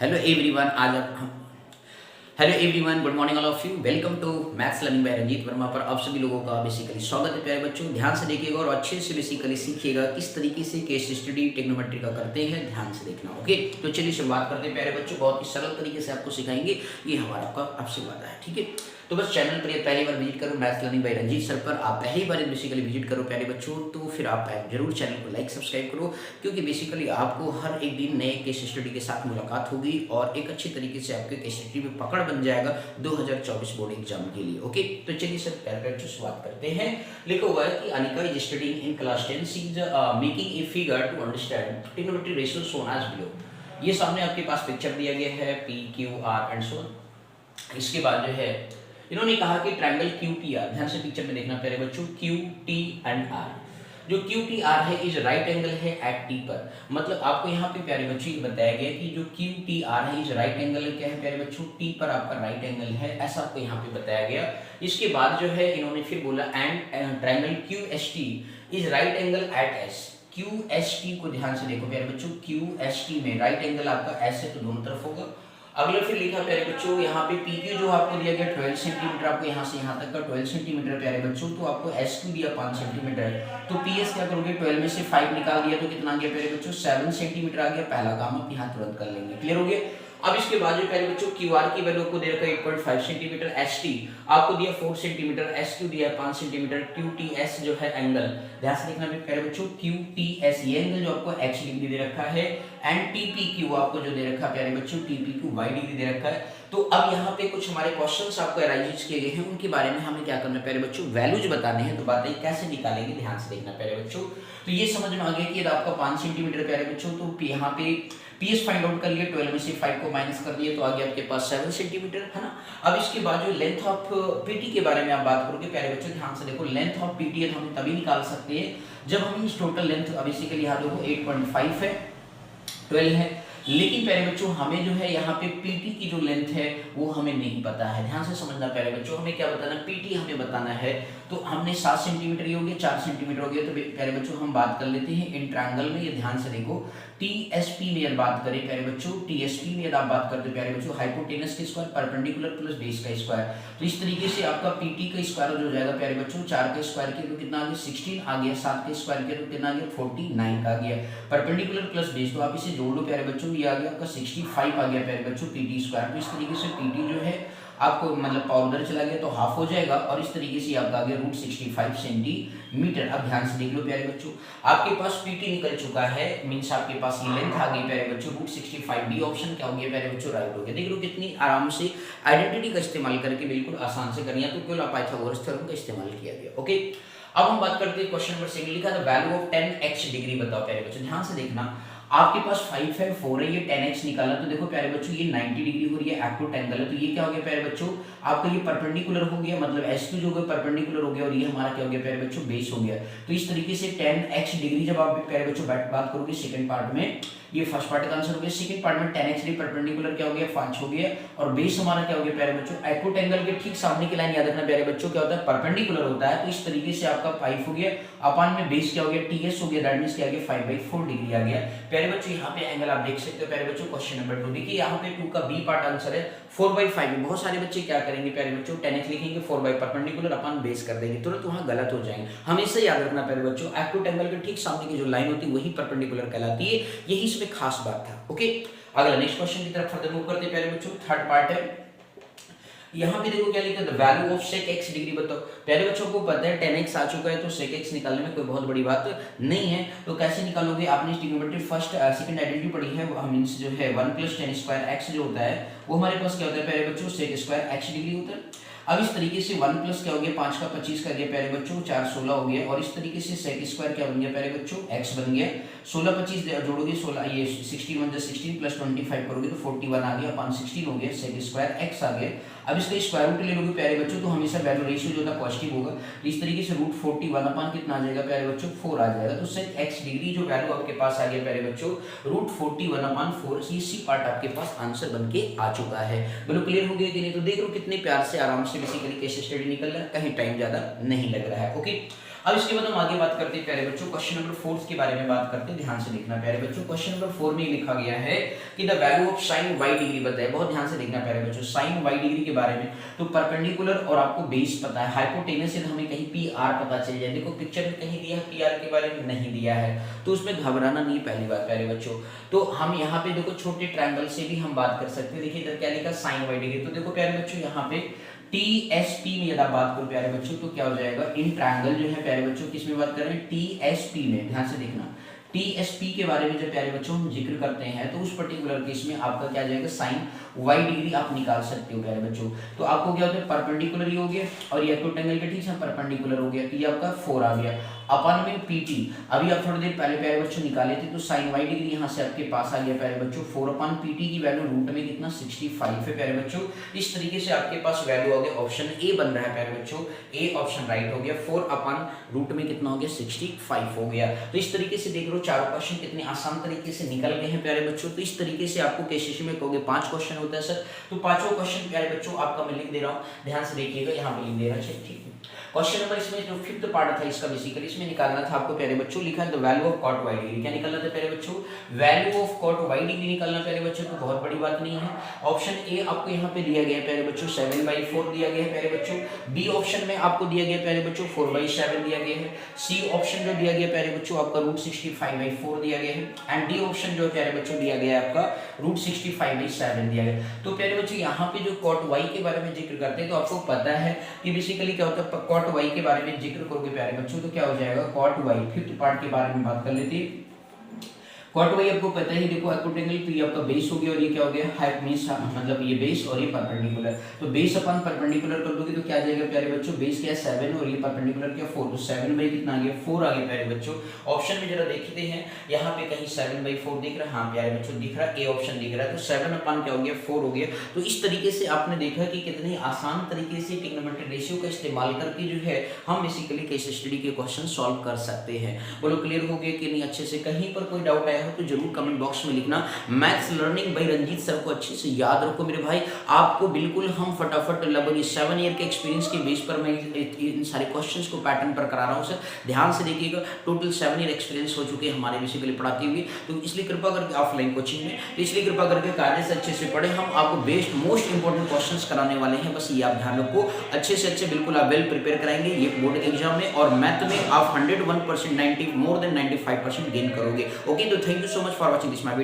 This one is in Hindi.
हेलो एवरीवन आज हम hello everyone, good morning all of you. Welcome to maths learning by Ranjeet Verma पर आप सभी लोगों का बेसिकली स्वागत है। प्यारे बच्चों, ध्यान से देखिएगा और अच्छे से बेसिकली सीखिएगा किस तरीके से केस स्टडी टेक्नोमेट्री का करते हैं। ध्यान से देखना, ओके। तो चलिए शुरुआत करते हैं प्यारे बच्चों। बहुत ही सरल तरीके से आपको सिखाएंगे, ये हमारा आपका आपसे वादा है, ठीक है। तो बस चैनल पर पहली बार विजिट करो maths learning by Ranjeet sir पर। आप पहली बार बेसिकली विजिट करो प्यारे बच्चों, तो फिर आप जरूर चैनल को लाइक सब्सक्राइब करो, क्योंकि बेसिकली आपको हर एक दिन नए केस स्टडी के साथ मुलाकात होगी और एक अच्छी तरीके से आपके केस स्टडी में पकड़ बन जाएगा 2024 बोर्ड एग्जाम के लिए, ओके। तो चलिए सर पैराग्राफ से शुरुआत करते हैं। लिखा हुआ है कि Anika is studying in class 10, she is making a figure to understand trigonometry ratio shown as below. ये सामने आपके पास पिक्चर दिया गया है P, Q, R and so on. इसके बाद जो है इन्होंने कहा कि ट्रायंगल QTR, ध्यान से पिक्चर में देखना प्यारे बच्चों, QT एंड R, जो QTR है इज राइट एंगल है एट T पर। मतलब आपको यहाँ पे प्यारे बच्चों बताया गया कि जो QTR है इज राइट एंगल क्या है प्यारे बच्चों, T पर आपका राइट एंगल है, ऐसा आपको यहाँ पे बताया गया। इसके बाद जो है इन्होंने फिर बोला and triangle QST is right angle at S। QST को ध्यान से देखो प्यारे बच्चों, QST में राइट एंगल आपका S है तो दोनों तरफ होगा। अगले फिर लिखा प्यारे बच्चों यहाँ पे PQ जो आपको दिया गया 12 सेंटीमीटर, आपको यहाँ से यहाँ तक का 12 सेंटीमीटर प्यारे बच्चों, तो आपको SQ दिया 5 सेंटीमीटर, तो PS क्या करोगे 12 में से 5 निकाल दिया तो कितना आ गया प्यारे बच्चों, 7 सेंटीमीटर आ गया। पहला काम आप यहाँ तुरंत कर लेंगे, क्लियर हो गया। अब इसके बाद जो प्यारे बच्चों QR की वैल्यू को दे रखा है 8.5 सेंटीमीटर, ST आपको दिया 4 सेंटीमीटर, SQ दिया 5 सेंटीमीटर, QTS जो है एंगल, ध्यान से देखना प्यारे बच्चों, QTS ये एंगल जो आपको x डिग्री दे रखा है, एंड TPQ आपको जो दे रखा है प्यारे बच्चों, TPQ y डिग्री दे रखा है। तो अब यहाँ पे कुछ हमारे क्वेश्चंस आपको अराइज किए गए हैं, उनके बारे में हमें क्या करना है प्यारे बच्चों, वैल्यूज बताने हैं। तो बातें कैसे निकालेंगे, ध्यान से देखना प्यारे बच्चों। तो ये समझ में आ गया कि आपका 5 सेंटीमीटर प्यारे बच्चों, तो यहाँ पे PS फाइंड आउट कर लिए, 12 में से 5 को माइनस कर दिए तो आ गया आपके पास 7 सेंटीमीटर, है ना। अब इसके बाद जो लेंथ ऑफ PT के बारे में आप बात करोगे प्यारे बच्चों, ध्यान से देखो, लेंथ ऑफ PT है तो हम तभी निकाल सकते हैं जब हम इस टोटल लेंथ बेसिकली यहाँ देखो 8.5 है, 12 है, लेकिन प्यारे बच्चों हमें जो है यहाँ पे PT की जो लेंथ है वो हमें नहीं पता है। ध्यान से समझना प्यारे बच्चों, हमें क्या बताना, PT हमें बताना है। तो हमने 7 सेंटीमीटर ये हो गया, 4 सेंटीमीटर हो गया, तो प्यारे बच्चों हम बात कर लेते हैं इन ट्रायंगल में। ये ध्यान से देखो, TSP में यदि बात करें प्यारे बच्चों, TSP में यदि आप बात करते हो प्यारे बच्चों, हाइपोटेनस का स्क्वायर परपेंडिकुलर प्लस बेस का स्क्वायर, तो इस तरीके से आपका PT का स्क्वायर जो हो जाएगा प्यारे बच्चों, 4 के स्क्वायर के तो कितना आ गया 16 आ गया, 7 के स्क्वायर के तो कितना आ गया 49 आ गया, परपेंडिकुलर प्लस बेस तो आप इसे जोड़ लो प्यारे बच्चों, ये आ गया आपका 65 आ गया प्यारे बच्चों PT स्क्वायर। तो इस तरीके से PT जो है आपको मतलब पावर उधर चला गया तो हाफ हो जाएगा, और इस तरीके से आपका आ गया √65 सेंटीमीटर। अब ध्यान से देख लो प्यारे बच्चों, आपके पास PT निकल चुका है, मींस आपके पास ये लेंथ आ गई प्यारे बच्चों √65। डी ऑप्शन क्या हो गया प्यारे बच्चों, राइट हो गया। देख लो कितनी आराम से आइडेंटिटी का इस्तेमाल करके बिल्कुल आसान से करनी है, तो केवल पाइथागोरस थ्योरम का इस्तेमाल किया गया, ओके। अब हम बात करते हैं क्वेश्चन नंबर 6, लिखा था वैल्यू ऑफ 10x डिग्री बताओ प्यारे बच्चों। ध्यान से देखना, आपके पास 5 है, 4 है, ये 10x निकाला, तो देखो प्यारे बच्चों ये 90 डिग्री हो रही है, एक्यूट एंगल है, तो ये क्या हो गया प्यारे बच्चों, आपका ये परपेंडिकुलर हो गया, मतलब SQ जो है परपेंडिकुलर हो गया, और ये हमारा क्या हो गया प्यारे बच्चों, बेस हो गया। तो इस तरीके से 10x डिग्री जब आप प्यारे बच्चों बात करोगे सेकंड पार्ट में, ये फर्स्ट पार्ट का आंसर हो गया, सेकंड पार्ट में 10x डिग्री परपेंडिकुलर क्या हो गया 5 हो गया, और बेस हमारा क्या हो गया प्यारे बच्चों, एक्यूट एंगल के ठीक सामने की लाइन याद रखना प्यारे बच्चों, क्या होता है परपेंडिकुलर होता है, तो इस तरीके से आपका 5 हो गया, अपान में बेस क्या हो गया TS हो गया, दैट मींस क्या आ गया 5/4 डिग्री आ गया प्यारे बच्चों। यहाँ पे एंगल आप देख सकते हो प्यारे बच्चों। क्वेश्चन नंबर 2 देखिए, यहाँ पे 2 का बी पार्ट आंसर है 4/5 में। बहुत सारे बच्चे क्या करेंगे प्यारे बच्चों, 10x लिखेंगे 4/5 परपेंडिकुलर अपन बेस कर देंगे, तुरंत वहां गलत हो जाएंगे। हमेशा याद रखना प्यारे बच्चों, एक्यूट एंगल के ठीक सामने की जो लाइन होती है वही परपेंडिकुलर कहलाती है, यही इसमें खास बात था, ओके। अगला नेक्स्ट क्वेश्चन की तरफ फर्दर मूव करते हैं प्यारे बच्चों। थर्ड पार्ट है, यहाँ पे देखो क्या लिखा है, value of sec x degree बताओ। प्यारे बच्चों को पता है 10x आ चुका है, तो sec x निकालने में कोई बहुत बड़ी बात नहीं है। तो कैसे निकालोगे, आपने ट्रिग्नोमेट्री फर्स्ट सेकंड आइडेंटिटी पढ़ी है, मींस जो है 1 + tan स्क्वायर x जो होता है वो हमारे पास क्या होता है प्यारे बच्चों, sec स्क्वायर x डिग्री होता है। अब इस तरीके से 1 प्लस क्या हो गया 5 का 25 कर दिया प्यारे बच्चों, 4 16 हो गया, और इस तरीके से sec स्क्वायर क्या बन गया प्यारे बच्चों, x बन गया। 16 25 जोड़ोगे 16, ये 16 1 16 प्लस 25 करोगे तो 41 आ गया, अपन 16 हो गया, sec स्क्वायर x आ गया। अब इसका स्क्वायर रूट ले लोगे प्यारे बच्चों, तो हमेशा वैल्यू रेशियो जो होता है पॉजिटिव होगा, तो इस तरीके से √41 अपन कितना आ जाएगा प्यारे बच्चों 4 आ जाएगा। तो sec x डिग्री जो वैल्यू आपके पास आ गया प्यारे बच्चों √41/4, इसी पार्ट आपके पास आंसर बन के आ चुका है। बोलो क्लियर हो गया कि नहीं। तो देख लो कितने प्यार से आराम से बेसिकली केस स्टडी निकल रहा है, कहीं टाइम ज्यादा नहीं लग रहा है, ओके। अब इसके बाद हम आगे बात करते हैं प्यारे बच्चों क्वेश्चन नंबर 4 के बारे में बात करते हैं, ध्यान से देखना प्यारे बच्चों। क्वेश्चन नंबर 4 में लिखा गया है कि the value of sine y degree बताए, बहुत ध्यान से देखना प्यारे बच्चों साइन y डिग्री के बारे में। तो परपेंडिकुलर और आपको बेस पता है, हाइपोटेनस से हमें कहीं PR पता चल जाए। देखो पिक्चर में कहीं दिया है PR के बारे में नहीं दिया है, तो उसमें घबराना नहीं पहली बात प्यारे बच्चों। तो हम यहाँ पे देखो छोटे ट्रायंगल से भी हम बात कर सकते हैं। देखिए इधर क्या लिखा साइन y डिग्री, तो देखो प्यारे बच्चों यहाँ पे TSP में यदि बात करूं प्यारे बच्चों तो क्या हो जाएगा, इन ट्रायंगल जो है प्यारे बच्चों किस में बात कर रहे हैं, TSP में। ध्यान से देखना TSP के बारे में जब प्यारे बच्चों हम जिक्र करते हैं तो उस पर्टिकुलर केस में आपका क्या जाएगा साइन y डिग्री आप निकाल सकते हो प्यारे बच्चों। तो आपको क्या होता है परपेंडिकुलर ही हो गया और ये एक्यूटेंगल के ठीक से परपेंडिकुलर हो गया, तो ये आपका 4 आ गया अपन में PT। अभी आप थोड़ी देर पहले प्यारे बच्चों निकाले थे तो साइन y डिग्री यहाँ से आपके पास आ गया प्यारे बच्चों 4/PT की वैल्यू रूट में कितना 65 है प्यारे बच्चों। इस तरीके से आपके पास वैल्यू आ गया, ऑप्शन ए बन रहा है प्यारे बच्चों, ए ऑप्शन राइट हो गया। 4/रूट में कितना हो गया 65 हो गया। तो इस तरीके से देख लो चारों क्वेश्चन कितने आसान तरीके से निकल गए हैं प्यारे बच्चों। तो इस तरीके से आपको केसीसी में कहोगे 5 क्वेश्चन होता है सर, तो पांचों क्वेश्चन प्यारे बच्चों आपका मैं लिख दे रहा हूँ, ध्यान से देखिएगा यहाँ पे लिख दे रहा है, ठीक है। क्वेश्चन नंबर इसमें जो 5th पार्ट था इसका बेसिकली इसमें निकालना था आपको प्यारे बच्चों, लिखा है the value of cot y degree. क्या निकालना था प्यारे बच्चों, value of cot y degree निकालना प्यारे बच्चों, तो बहुत बड़ी बात नहीं है। ऑप्शन ए आपको यहाँ पे दिया गया है प्यारे बच्चों 7/4 दिया गया है प्यारे बच्चों। बी ऑप्शन में आपको दिया गया प्यारे बच्चों 4/7 दिया गया है। सी ऑप्शन जो दिया गया प्यारे बच्चों आपका √65/4 दिया गया है। एंड डी ऑप्शन जो प्यारे बच्चों दिया गया है आपका √65/7 दिया गया। तो प्यारे बच्चों यहाँ पे जो कॉट y के बारे में जिक्र करते हैं तो आपको पता है कि बेसिकली क्या होता है, कॉट y के बारे में जिक्र करोगे प्यारे बच्चों तो क्या हो जाएगा, कॉट y 5th पार्ट के बारे में बात कर लेते हैं। कॉट y आपको पता ही, देखो एक्यूटेंगल तो ये आपका बेस हो गया और ये क्या हो गया हाइट मींस मतलब ये बेस और ये परपेंडिकुलर। तो बेस अपन परपेंडिकुलर कर दोगे तो क्या आ जाएगा प्यारे बच्चों, बेस क्या है 7 और ये परपेंडिकुलर क्या 4, तो 7 कितना आ गया 4 आ गया प्यारे बच्चों। ऑप्शन में जरा देखते हैं यहाँ पे कहीं 7/4 दिख रहा है, हाँ प्यारे बच्चों दिख रहा है, ए ऑप्शन दिख रहा है, तो 7 क्या हो गया 4 हो गया। तो इस तरीके से आपने देखा कि कितने आसान तरीके से ट्रिग्नोमेट्रिक रेशियो का इस्तेमाल करके जो है हम बेसिकली केस स्टडी के क्वेश्चन सॉल्व कर सकते हैं। बोलो क्लियर हो गया कि नहीं अच्छे से, कहीं पर कोई डाउट आया हो तो जरूर कमेंट बॉक्स में लिखना। Maths learning by Ranjeet sir को अच्छे से याद रखो मेरे भाई, आपको बिल्कुल हम फटाफट लगभग 7 ईयर के एक्सपीरियंस के बेस पर मैं इन सारे क्वेश्चंस को पैटर्न पर करा रहा हूं सर, ध्यान से देखिएगा। टोटल 7 ईयर एक्सपीरियंस हो चुके हैं हमारे बेसिकली पढ़ाते हुए, तो इसलिए कृपा करके ऑफलाइन कोचिंग में, तो इसलिए कृपा करके कायदे से अच्छे से पढ़े। हम आपको बेस्ट मोस्ट इंपॉर्टेंट क्वेश्चंस कराने वाले हैं, बस ये आप ध्यान रखो। अच्छे से अच्छे बिल्कुल आप वेल प्रिपेयर कराएंगे ये बोर्ड एग्जाम में, और मैथ में आप 101% 90 मोर देन 95% गेन करोगे। ओके, तो thank you so much for watching this my video.